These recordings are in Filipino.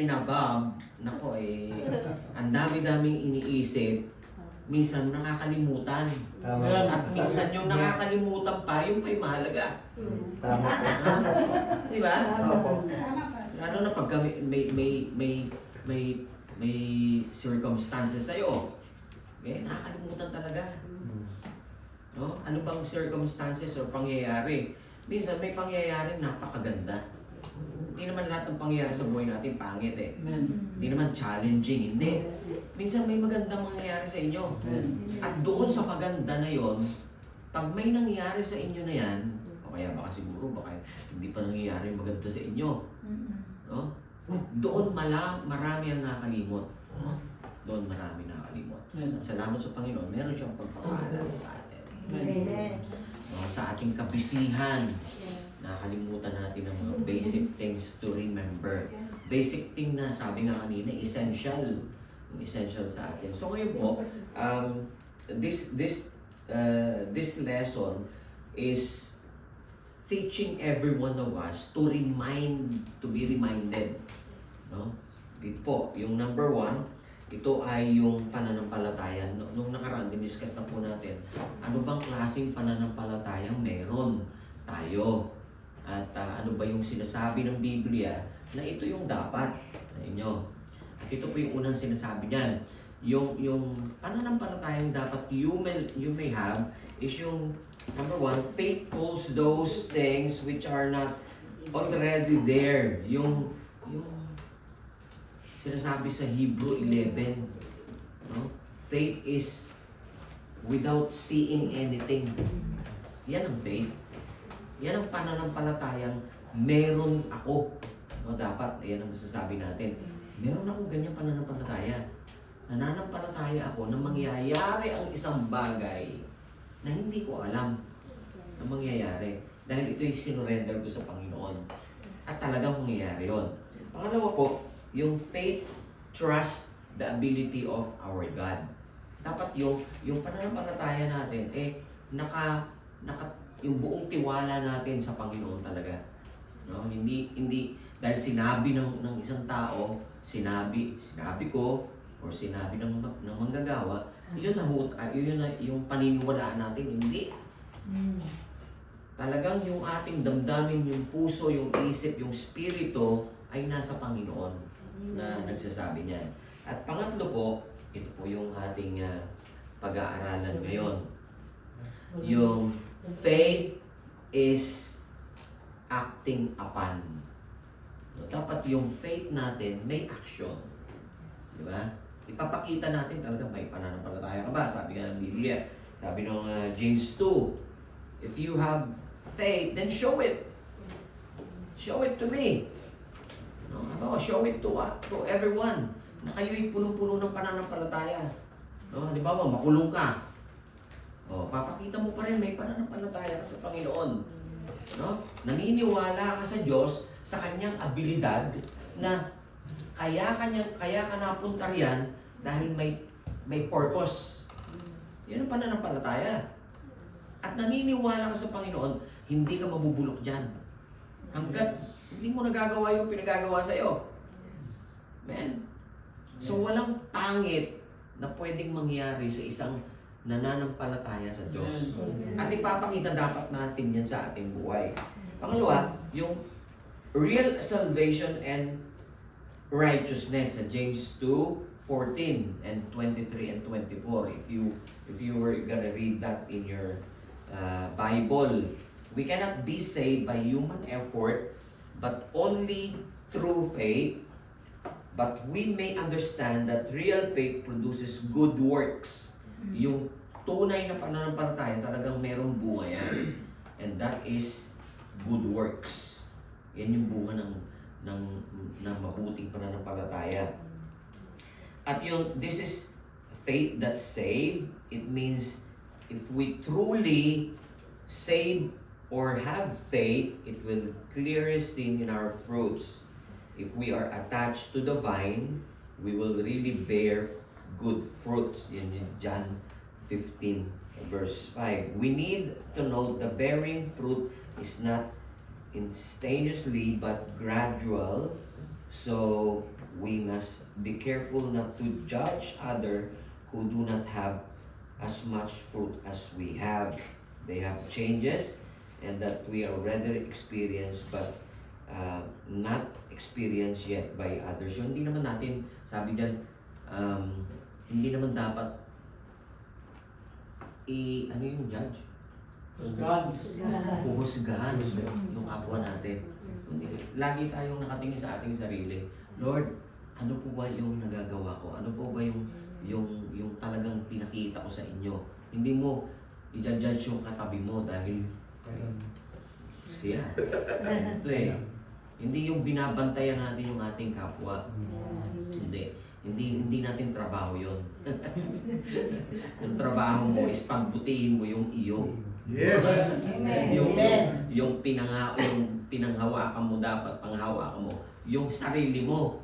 inabab, nako ang dami-daming iniisip, minsan nakakalimutan. Tama. At minsan yung nakakalimutan pa, yung pa'y mahalaga. Tama po. Di ba? Opo. Lalo na pagka may circumstances sa'yo, nakakalimutan talaga. No? Ano bang circumstances o pangyayari? Minsan may pangyayaring napakaganda. Hindi naman lahat ng pangyayari sa buhay natin pangit eh. Hindi naman challenging, hindi. Minsan may magandang mangyayari sa inyo. At doon sa maganda na yon, pag may nangyayari sa inyo na yan, o kaya baka siguro, baka hindi pa nangyayari maganda sa inyo. No? Doon marami ang nakalimot. Doon marami nakalimot. At salamat sa Panginoon, meron siyang pagpapaalala sa atin. Sa ating kabisihan, nakalimutan natin ang mga basic things to remember. Basic thing na sabi nga kanina, essential. Yung essential sa atin. So ngayon po, this lesson is teaching every one of us to be reminded. No? Dito po, yung number 1, ito ay yung pananampalataya. Nung nakaraan, diniscuss na po natin, ano bang klaseng pananampalatayang meron tayo? At ano ba yung sinasabi ng Biblia na ito yung dapat na inyo? At ito po yung unang sinasabi niyan. Yung pananampalatayang dapat you may have is yung number 1, faith calls those things which are not already there. Yung sinasabi sa Hebrew 11, no? Faith is without seeing anything. Yan ang faith. Yan ang pananampalatayang meron ako. No, dapat, yan ang masasabi natin. Meron akong ganyang pananampalataya. Nananampalataya ako na mangyayari ang isang bagay na hindi ko alam na mangyayari. Dahil ito yung sinurrender ko sa Panginoon. At talagang mangyayari yun. Pangalawa po, yung faith, trust the ability of our God. Dapat yung pananampalataya natin, yung buong tiwala natin sa Panginoon talaga. No? Hindi dahil sinabi ng isang tao, sinabi ko, or sinabi ng manggagawa, yun na yung paniniwalaan natin, hindi. Talagang yung ating damdamin, yung puso, yung isip, yung spirito ay nasa Panginoon na nagsasabi niyan. At pangatlo po, ito po yung ating pag-aaralan ngayon. Yung faith is acting upon. No, dapat yung faith natin may action. Di ba? Ipapakita natin talaga may pananampalataya ka ba? Sabi nga ng Biblia, sabi ng James 2, if you have faith, then show it. Show it to me. No, show it to everyone na kayo'y punong-puno ng pananampalataya. No, halimbawa, makulong ka. Papakita mo pa rin may pananampalataya ka sa Panginoon. No? Naniniwala ka sa Diyos sa kanyang abilidad na kaya ka napunta riyan dahil may purpose. Yan ang pananampalataya. At naniniwala ka sa Panginoon, hindi ka mabubulok dyan. Hanggat hindi mo nagagawa yung pinagagawa sa'yo. Amen? So walang pangit na pwedeng mangyari sa isang nananampalataya sa Diyos. At ipapakita dapat natin yan sa ating buhay. Pangalawa, yung real salvation and righteousness sa James 2:14 and 23 and 24. If you were gonna read that in your Bible, we cannot be saved by human effort, but only through faith. But we may understand that real faith produces good works. Yung tunay na pananampalataya talagang merong bunga yan. And that is good works. Yan yung bunga ng mabuting pananampalataya. At this is faith that save. It means if we truly save or have faith, it will clearly seen in our fruits. If we are attached to the vine, we will really bear good fruits. In John 15 verse 5. We need to know the bearing fruit is not instantaneously but gradual. So we must be careful not to judge other who do not have as much fruit as we have. They have changes and that we already experienced but not experienced yet by others. So, hindi naman natin, sabi diyan, hindi naman dapat ano yung judge? Huhusgahan yung kapwa natin. Lagi tayong nakatingin sa ating sarili. Lord, ano po ba yung nagagawa ko? Ano po ba yung talagang pinakita ko sa inyo? Hindi mo i-judge yung katabi mo dahil siya. Ito eh. Hindi yung binabantayan natin yung ating kapwa. Hindi natin trabaho yun. Yung trabaho mo is pagbutihin mo yung iyo. Yes. Yung pinanghawakan mo dapat panghawakan mo yung sarili mo.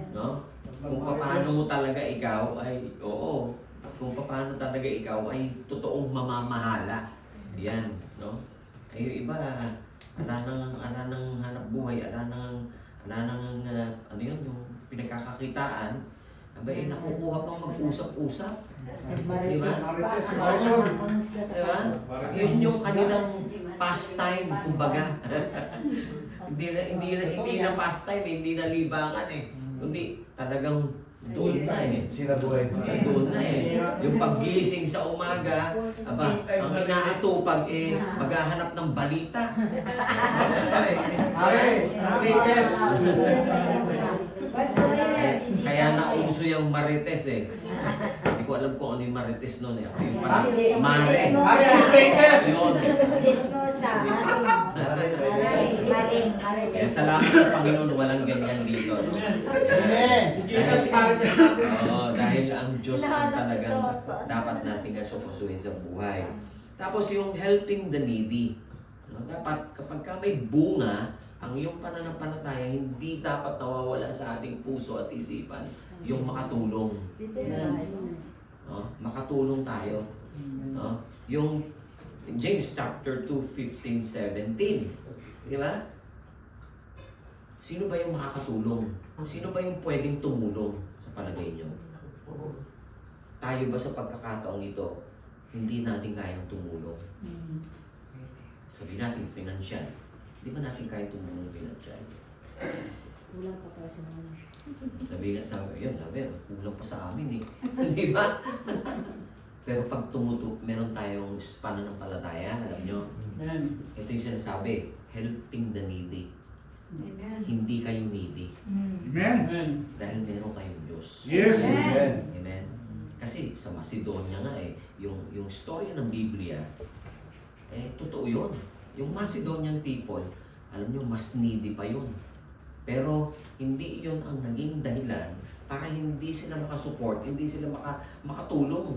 No? Kung paano mo talaga ikaw ay kung paano talaga ikaw ay totoong mamamahala. Yan, no? Ay yung iba ala nang hanap buhay, ala nang ano yun, yung pinagkakakitaan, abay nakukuha pang mag-usap-usap. Diba? Diba? Yun yung kanilang pastime, kumbaga. hindi na pastime, hindi na libangan eh. Kundi talagang doon na eh. Sinabuhay. Doon na eh. Yung paggising sa umaga, ang inaatupag eh, maghahanap ng balita. Kaya nauso yung marites eh. Hindi ko alam kung ano yung marites noon eh. Yung parang mare. Kaya salamat sa Panginoon, walang ganyan dito. No? Dahil ang Diyos ang talagang dapat natin kasukusuhin sa buhay. Tapos yung helping the needy. No? Dapat kapag ka may bunga, ang iyong pananampalataya hindi dapat nawawala sa ating puso at isipan yung makatulong. No? Makatulong tayo. No? Yung James chapter 2, 15, 17. Di ba? Sino ba yung makakatulong? Sino ba yung pwedeng tumulong sa palagay nyo? Tayo ba sa pagkakataong ito, hindi natin kayang tumulong? Sabi natin, financial. Di ba natin kaya tumulong financial? Kulang pa para sa mga. Sabi, kulang pa sa amin eh. Di ba? Pero pag meron tayong pananampalataya, alam nyo, ito yung sinasabi, helping the needy. Amen. Hindi kayo needy. Amen. Dahil meron kayong Diyos. Yes. Amen. Kasi sa Macedonia nga yung story ng Biblia, totoo yun. Yung Macedonian people, alam nyo, mas needy pa yun. Pero hindi yun ang naging dahilan para hindi sila makasupport, hindi sila makatulong.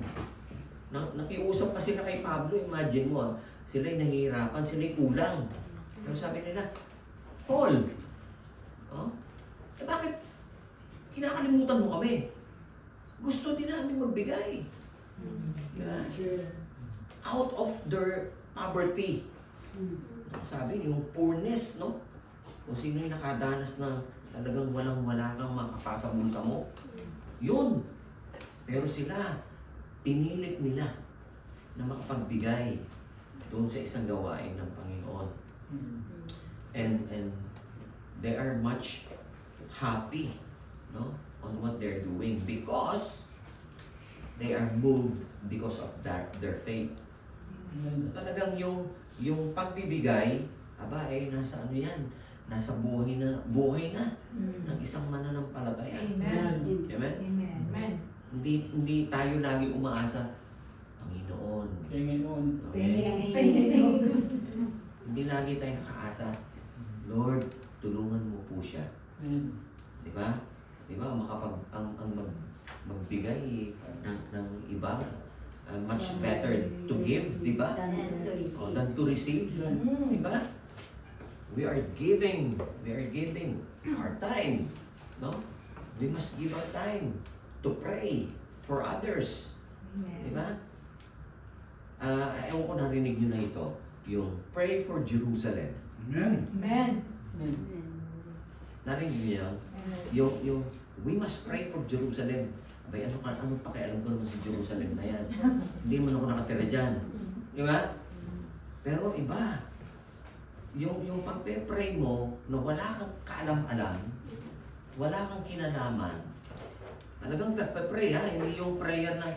Nakiusap pa sila kay Pablo, imagine mo sila'y nahihirapan, sila'y kulang. Pero sabi nila, Paul, bakit kinakalimutan mo kami? Gusto din namin magbigay. Yeah. Out of their poverty. Sabi, yung poorness, no? Kung sino yung nakadanas na talagang walang-wala kang makapasa bulsa mo, yun. Pero sila, pinilit nila na makapagbigay doon sa isang gawain ng Panginoon. And they are much happy, no, on what they're doing because they are moved because of their faith. Talagang yung pagbibigay, nasa ano yan, nasa buhay na ng isang mananampalataya. Amen. Amen? Amen. Hindi tayo lagi umaasa, Panginoon. Okay? Hindi lagi tayo nakaasa, Lord, tulungan mo po siya. Di ba? Di ba? Magbigay ng iba, much better to give, di ba? Than to receive. Di ba? We are giving our time, no? We must give our time to pray for others. Di ba? Ewan ko narinig nyo na ito, yung pray for Jerusalem. Amen. Amen. Narinig niyo yun? Amen. Yung, we must pray for Jerusalem. Abay, ano pakialam ko naman sa Jerusalem na yan? Hindi mo ako nakatira dyan. Di ba? Pero iba. Yung pagpe-pray mo na wala kang kaalam-alam, wala kang kinalaman, talagang nagpe-pray ha, hindi yung prayer na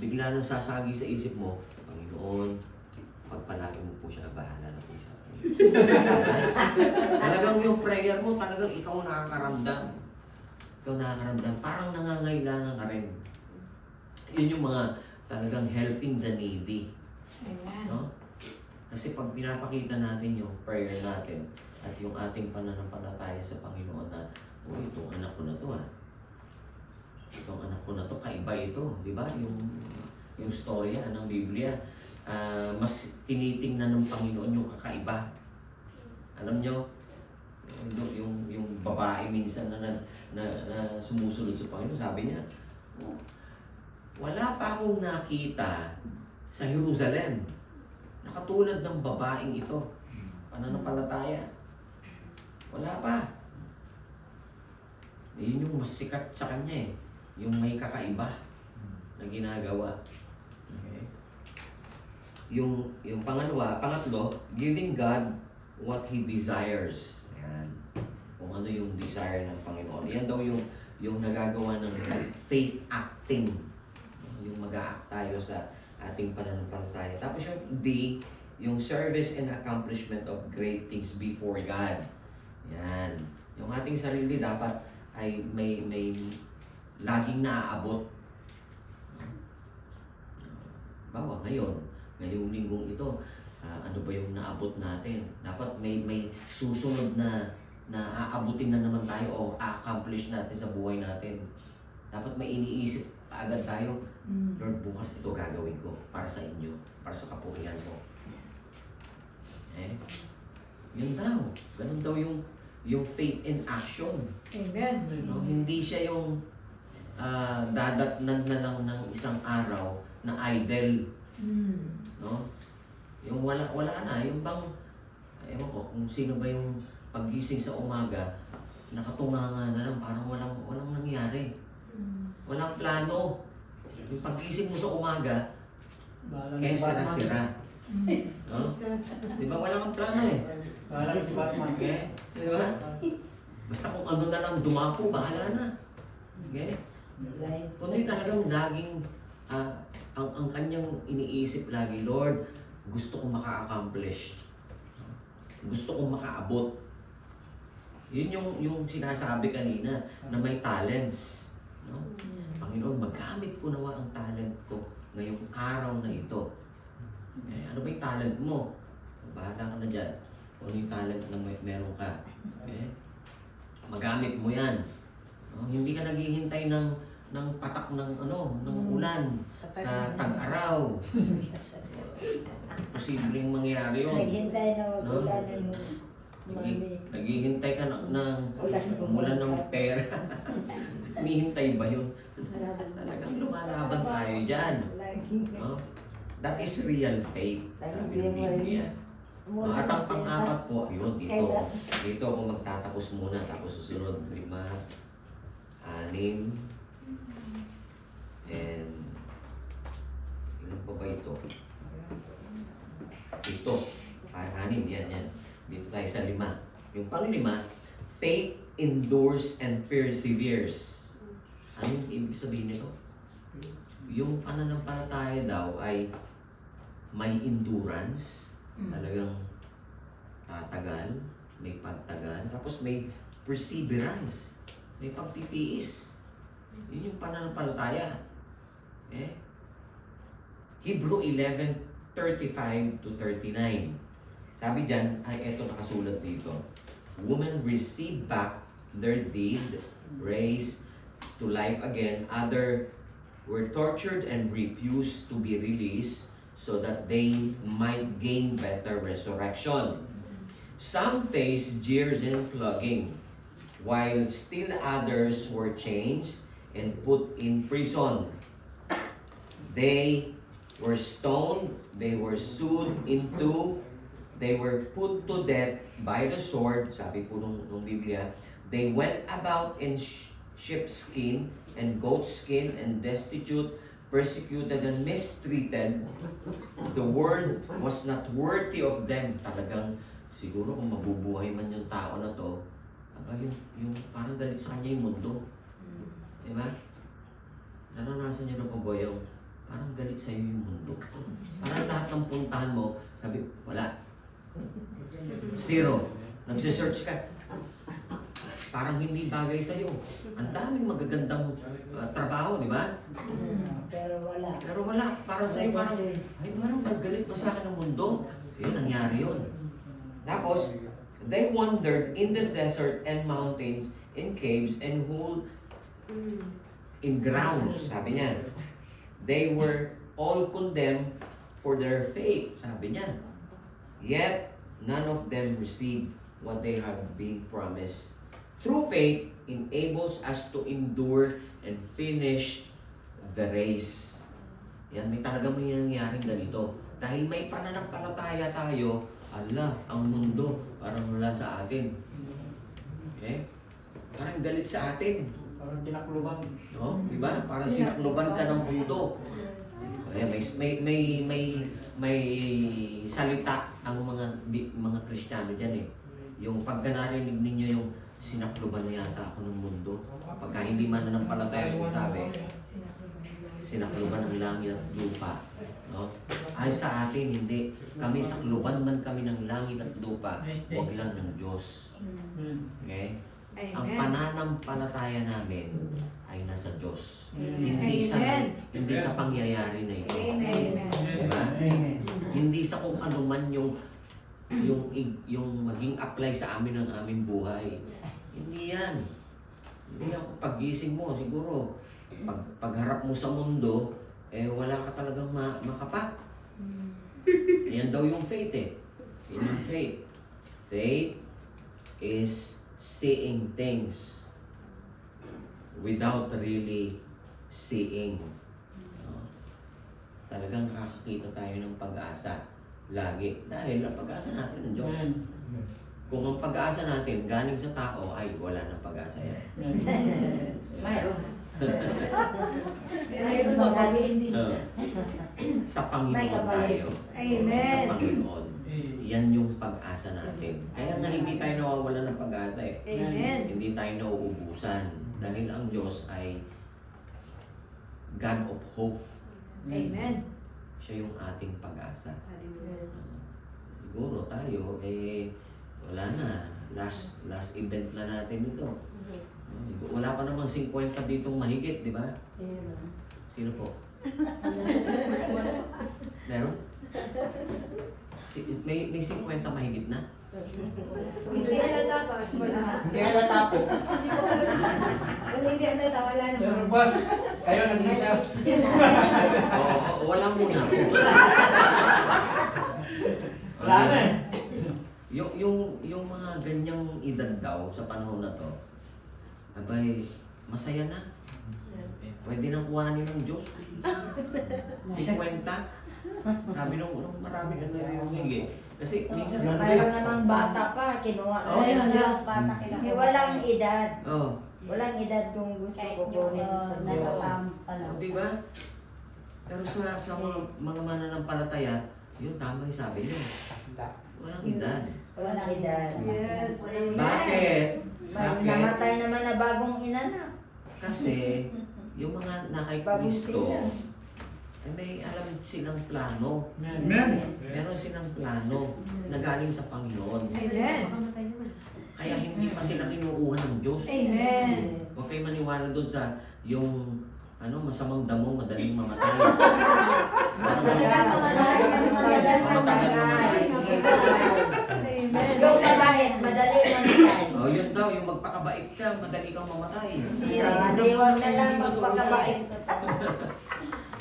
bigla nang sasagi sa isip mo, Panginoon, pagpalain mo po siya, bahala na po siya. Talagang yung prayer mo, talagang ikaw nakakaramdam. Ikaw nakakaramdam, parang nangangailangan ka rin. Yun yung mga talagang helping the needy. Amen. No? Kasi pag pinapakita natin yung prayer natin at yung ating pananampalataya sa Panginoon na, oh, itong anak ko na to ha. Itong anak ko na to, kaiba ito. Di ba? Yung storya ng Biblia, mas tinitingnan ng Panginoon yung kakaiba. Alam nyo, yung babae minsan na sumusunod sa Panginoon, sabi niya, oh, wala pa akong nakita sa Jerusalem na katulad ng babaeng ito. Pananampalataya. Wala pa. Yun yung mas sikat sa kanya eh. Yung may kakaiba na ginagawa. Okay. Yung pangatlo, giving God what He desires. Ayan. Kung ano yung desire ng Panginoon. Yan daw yung nagagawa ng faith acting. Yung mag-a-act tayo sa ating pananampalataya. Tapos yung D, yung service and accomplishment of great things before God. Yan. Yung ating sarili dapat ay may laging naaabot. Bawa ngayong linggong ito, ano ba yung naabot natin? Dapat may susunod na aabutin na naman tayo o a-accomplish natin sa buhay natin. Dapat may iniisip agad tayo, Lord, bukas ito gagawin ko para sa inyo, para sa kapurihan ko. Yun daw. Ganun daw yung faith in action. Amen. No? Hindi siya yung dadatnan na lang ng isang araw na idle. No? Yung wala na, yung bang, ewan ko, kung sino ba yung paggising sa umaga, nakatunganga na lang, parang walang nangyari. Walang plano. Yung paggising mo sa umaga, sira-sira. No? Di ba wala kang plano eh? Parang si Batman. Okay? Di ba? Basta kung ano na lang dumapo, bahala na. Okay? Kundi talagang laging, ang kanyang iniisip lagi, Lord, gusto kong maka-accomplish. Gusto kong makaabot. Yun yung sinasabi kanina na may talents. No? Panginoon, magamit ko nawa ang talent ko ngayong araw na ito. Ano ba yung talent mo? Bahala ka na dyan. Kung ano yung talent na meron ka. Magamit mo yan. No? Hindi ka naghihintay ng patak ng ulan sa tag-araw. Posibleng mangyari yun. Naghintay na wag-ulan ng Naghihintay ka ng umulan ng pera. Hinihintay ba yun? Talagang lumalaban tayo dyan. No? That is real faith. Sabi ng Biblia. At ang pang-apat po, yun, dito. Dito ako magtatapos muna, tapos susunod 5, 6, and ilan pa ba ito? Ito. 6, yan. Dito tayo sa 5. Yung pang-5, faith endures and perseveres. Ano yung ibig sabihin nito? Yung pananampalataya daw ay may endurance, talagang tatagal, may pagtagal, tapos may perseverance, may pagtitiis. Yun yung pananampalataya. Hebrew 11:35 to 39. Sabi dyan, ay eto nakasulat dito. Women receive back their dead, raised to life again. Other were tortured and refused to be released so that they might gain better resurrection. Some faced jeers and flogging, while still others were changed and put in prison. They were stoned, they were they were put to death by the sword, sabi po nung Biblia, They went about in sheepskin and goatskin and destitute, persecuted and mistreated. The world was not worthy of them. Talagang siguro kung mabubuhay man yung tao na to, aba yung parang galit sa kanya yung mundo. Diba? Naranasan niyo na po ba yung parang galit sa iyo yung mundo? Parang lahat ng puntahan mo, sabi, wala. Zero. Nagsisearch ka. Parang hindi bagay sa iyo. Ang daming magagandang trabaho, di ba? Pero wala. Pero wala. Para sa iyo, parang, ay, parang naggalit pa sa akin ng mundo. Yun, nangyari yun. Tapos, they wandered in the desert and mountains, in caves, and hole in grounds. Sabi niya, they were all condemned for their faith. Sabi niya, yet none of them received what they had been promised. Through faith, enables us to endure and finish the race. Yan, may talagang may nangyaring ganito. Dahil may pananampalataya tayo, ala, ang mundo parang wala sa atin. Okay? Parang galit sa atin. Parang tinakluban. No? Diba? Parang sinakluban ka ng mundo. Ayan, may salita ang mga Kristiyano diyan eh. Yung pagka narinig ninyo yung sinakluban na yata ako ng mundo. Pagka hindi man nanampalataya ko sabi, sinakluban ng langit at lupa. No? Ay sa atin, hindi. Kami sakluban man kami ng langit at lupa, huwag lang ng Diyos. Okay? Ang pananampalataya namin ay nasa Diyos. Hindi sa pangyayari na ito. Diba? Hindi sa kung ano man yung maging apply sa amin ng aming buhay. Hindi yan. Hindi ako paggising mo siguro pagharap mo sa mundo wala ka talagang makapat. Yan daw yung faith eh. Yan yung faith. Faith is seeing things without really seeing. Talagang nakakakita tayo ng pag-asa lagi. Dahil ang pag-asa natin ng Diyos. Kung ang pag-asa natin galing sa tao, ay wala nang pag-asa yan. Mayroon. Mayroon ba kasi? Sa Panginoon tayo. Amen. Sa Panginoon. Yan yung pag-asa natin. Kaya nga hindi tayo nawawala ng pag-asa eh. Amen. Hindi tayo nauubusan. Dahil ang Diyos ay God of hope. Amen. Siya yung ating pag-asa. Hallelujah. Siguro tayo, wala na. Last event na natin ito. Wala pa namang 50 ditong mahigit, di ba? Sino po? Meron? May 50 mahigit na? Hindi halata pa. Wala. Hindi halata po. Hindi halata. Wala Pero naman. boss, kayo nag-isa. Wala muna po. Wala na eh. Yung mga ganyang edad daw sa panahon na to, abay, masaya na. Pwede nang kuhanin ng Diyos. 50. Sabi nung marami na narinig. Kasi minsan Mayroon namang bata pa, kinuha na yan. bata. Walang edad. Oh, Walang edad kung gusto ko kunin sa nasa di ba? Pero sa mga mananampalataya, yun tama yung sabi niya. Walang edad. Walang edad. Yes. Bakit? Namatay naman na bagong inanak. Kasi yung mga na kay Bagong Kristo, sila. may alam silang plano. Amen. Meron silang plano na galing sa Panginoon. Amen. Kaya hindi pa sila kinukuha ng Diyos. Amen. Huwag kayo maniwala doon sa yung masamang damo, madaling mamatay. Matagal mamatay. Yung mabait, madali mamatay. Oh, yun daw, yung magpakabait ka, madali kang mamatay. Maliwag na lang magpagkabait.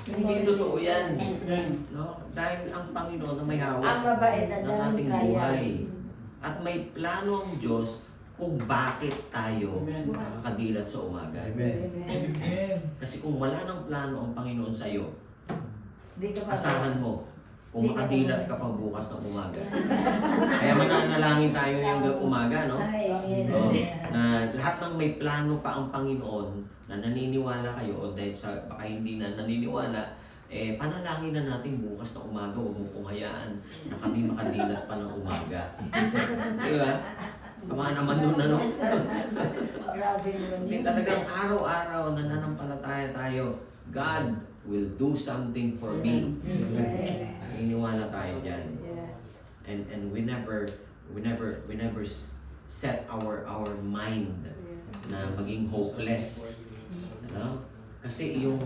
Hindi totoo yan. Amen. No? Dahil ang Panginoon na may Ang hawak mabait na ng dalang ating kaya. buhay. At may plano ang Diyos kung bakit tayo Amen. nakakadilat sa umaga. Amen. Kasi kung wala ng plano ang Panginoon sa iyo, Di ka asahan mo, kung makadilat ka pa bukas ng umaga. Kaya mananalangin tayo yung umaga, no? Ay, Oh, na lahat ng may plano pa ang Panginoon na naniniwala kayo o dahil sa baka hindi na naniniwala, panalangin na natin bukas na umaga. Huwag mo kong hayaan na kami makadilat pa ng umaga. Di ba? Sama naman nun, ano? grabe naman Hindi yun. talagang araw-araw nananampalataya tayo. God will do something for me. Naniniwala tayo dyan. And we never set our mind na maging hopeless. Ano? Kasi yung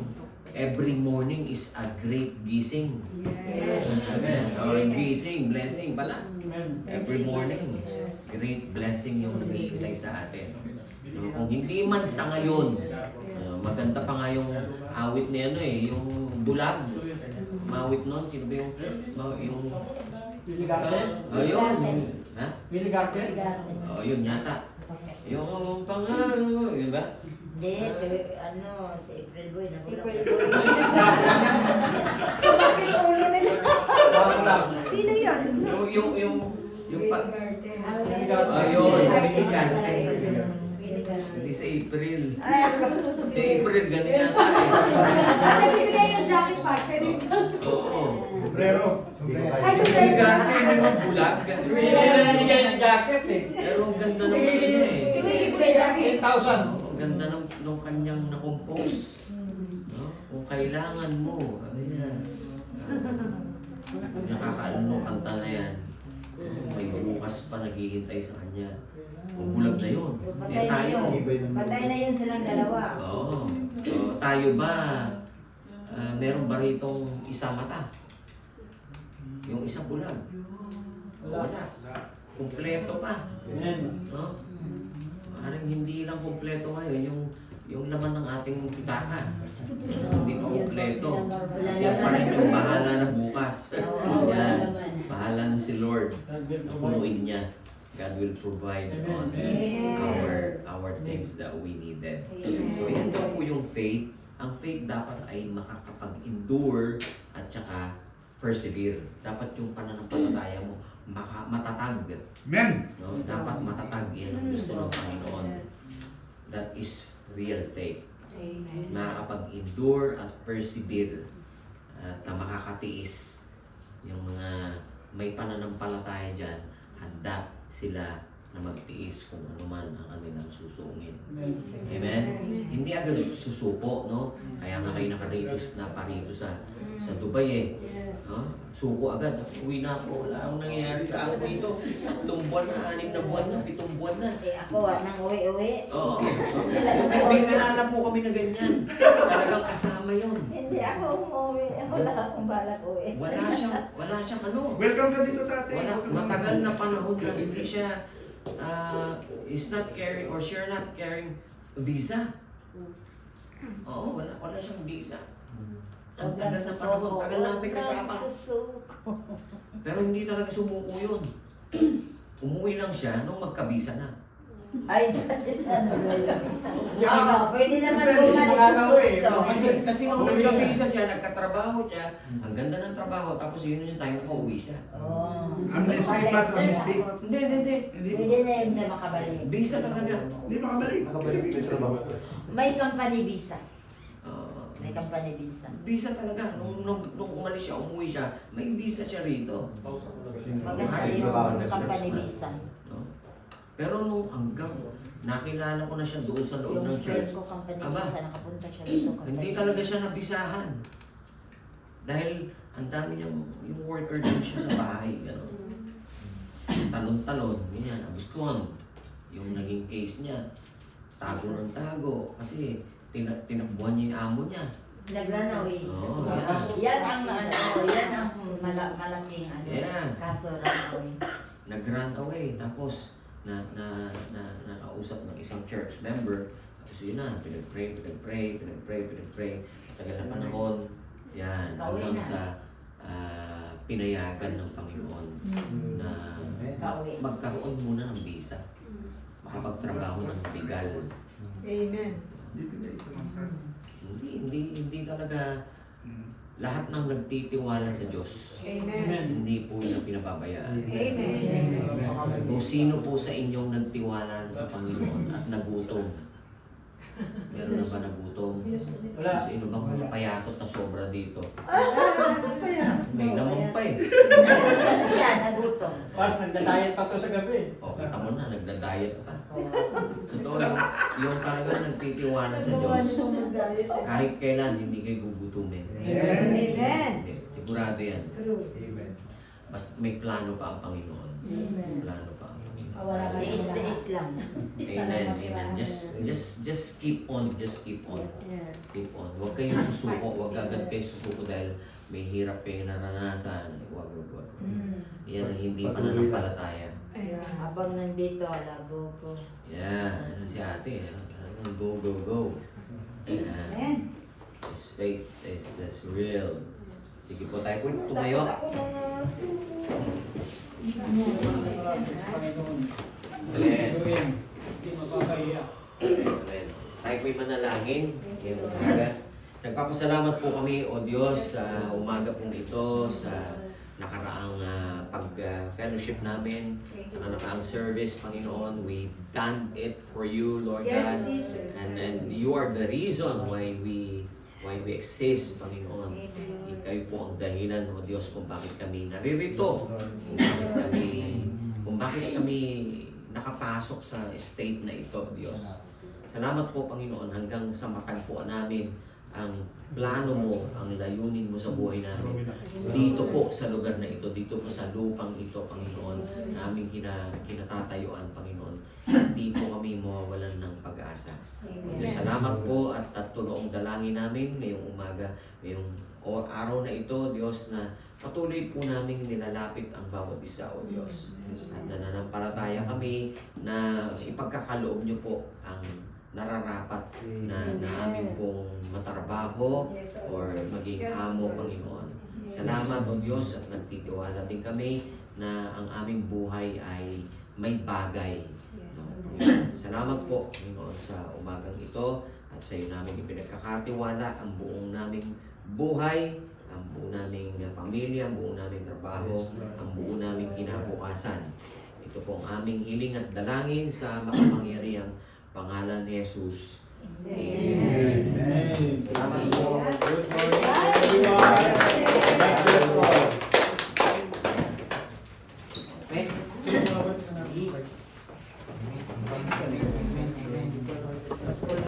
every morning is a great gising. Gising, blessing pala. Every morning, great blessing yung hinihintay sa atin. Kung hindi man sa ngayon, maganda pa nga yung awit ni yung bulag. Mawit nun, sino ba yung Willie Garden? yun. Ha? Willie Garden? Yun yata. Yung pangalo, yun ba? Hindi, si April Boy na April Boy. Sumakit ulo nila. Sino yun? Yung pa... Ayun. Hindi sa April. Ay, Sa April, ganun yata kasi bibigay ng jacket pass. Oo. Sombrero. Ay, Hindi garte, hindi mo bulag. Willie na nanigay ng jacket eh. Pero ang ganda ng ano Si Willie bibigay jacket. 10,000. Ang ganda ng kanyang na-compose. No? Kung kailangan mo, ano yan. Nakakaalong kanta na yan. May bukas pa naghihintay sa kanya. Kung bulag na yun. Tayo. Patay na yun silang dalawa. Oo. Tayo ba, meron ba ritong isa mata? Yung isa bulag? Wala. Kumpleto pa. Amen. No? Parang hindi lang kumpleto ngayon yung laman ng ating pitaka. Hindi pa kumpleto. Yan pa rin yung bahala na bukas. Yan. Bahala na si Lord. Punuin niya. God will provide on our things that we needed. So yan daw po yung faith. Ang faith dapat ay makakapag-endure at saka persevere. Dapat yung pananampalataya mo matatag. Amen. No? Dapat matatag. Yan ang gusto ng Panginoon. That is real faith. Amen. Makakapag-endure at persevere at na makakatiis. Yung mga may pananampalataya dyan, handa sila na magtiis kung ano man ang kanilang susungin. Amen? Hindi agad susuko, no? Kaya nga kayo naparito sa Dubai eh. No? Suko agad. Uwi na ako. Wala akong nangyayari sa akin dito. 3 buwan na, 6 na buwan na, 7 buwan na. Ako, nang uwi-uwi. Oo. May kilala po kami na ganyan. Talagang kasama yun. Hindi ako umuwi. Ako lang akong balak uwi. Wala siyang ano. Welcome ka dito, tate. Wala, matagal na panahon na hindi siya is not carrying or she's not carrying visa. Oo, wala siyang visa. Ang tagal na panahon, tagal namin kasama. Susuko. Pero hindi talaga sumuko yun. Umuwi lang siya nung magkabisa na. Ay, pwede naman bumalik kung gusto. Kasi nung magkabisa siya, nagkatrabaho siya, ang ganda ng trabaho, tapos yun yung time na pauwi siya. Oh. Amnesty, pass amnesty. Hindi. Pwede na yun siya makabalik. Visa talaga. Hindi makabalik. May company visa. Oo. May company visa. Visa talaga. Nung umalis siya, umuwi siya, may visa siya rito. Maganda yung company visa. No? Pero nung hanggang nakilala ko na siya doon sa loob Yung ng friend church, ko company Aba, visa, nakapunta siya dito. hindi talaga siya nabisahan. Dahil ang dami niyang yung worker din siya sa bahay. Gano'n. Talon-talon. Ganyan, abuskon. Yung naging case niya, tago ng tago. Kasi tinakbuhan niya yung amo niya. Nagranawi. Oo, Yan ang malaking Yeah. kaso ranawi. Nag-run away. Tapos, nakausap ng isang church member. Tapos yun na, pinag-pray. Tagal na panahon. Yan, hanggang sa pinayagan ng Panginoon na magkaroon muna ng visa. Makapagtrabaho ng legal. Amen. Hindi talaga lahat ng nagtitiwala sa Diyos, Amen. hindi po niya pinababayaan. Amen. Kung sino po sa inyong nagtiwala sa Panginoon at nagutom, meron na ba nagutom? Wala. Sino bang payatot na sobra dito? May naman pa eh. Siya, nagutom. Parang nagdadayat pa to sa gabi. O, kita mo na, nagda-diet pa. Totoo lang, yung talaga nagtitiwala sa Diyos, kahit kailan hindi kayo gugutumin. Amen. Hindi, sigurado yan. True. Amen. Mas may plano pa ang Panginoon. Amen. Plano pa ang Panginoon. Tiis-tiis lang. Amen, amen. Just keep on, just keep on. Yes. Keep on. Huwag kayong susuko, huwag agad kayo susuko dahil may hirap kayong naranasan. Huwag. Yan ang hindi pananampalataya. Ayan. Habang nandito, labo po. Yan, ano si ate, talagang go, go, go. Yan. Amen. This faith is real. Sige po tayo po tumayo. Amen. Hindi mapapaiyak. Amen. Tayo po'y manalangin. Ngayong umaga. Nagpapasalamat po kami, O Diyos, sa umaga pong ito, sa nakaraang pag-fellowship namin, sa nakaraang service, Panginoon. We done it for you, Lord Yes, God. Jesus. And you are the reason why we exist, Panginoon. Amen. Kayo po ang dahilan, O Diyos, kung bakit kami naririto, kung bakit kami nakapasok sa state na ito, Diyos. Salamat po, Panginoon, hanggang sa matagpuan namin ang plano mo, ang layunin mo sa buhay namin. Dito po sa lugar na ito, dito po sa lupang ito, Panginoon, na aming kinatatayuan, Panginoon. Hindi po kami mawawalan ng pag-asa. Diyos, salamat po at tuloong dalangin namin ngayong umaga, ngayong araw na ito, Diyos, na patuloy po namin nilalapit ang bawat isa, O Diyos. At nananampalataya kami na ipagkakaloob niyo po ang nararapat na amin pong matrabaho or maging amo, Panginoon. Salamat, O Diyos, at nagtitiwala din kami na ang aming buhay ay may bagay. No? Salamat po, Panginoon, sa umagang ito at sa iyo namin ipinagkakatiwala ang buong naming buhay, ang buong naming pamilya, ang buong naming trabaho, ang buong naming kinabukasan. Ito po ang aming hiling at dalangin sa makapangyarihang pangalan ni Jesus. Amen. Amen. Salamat po. Good morning.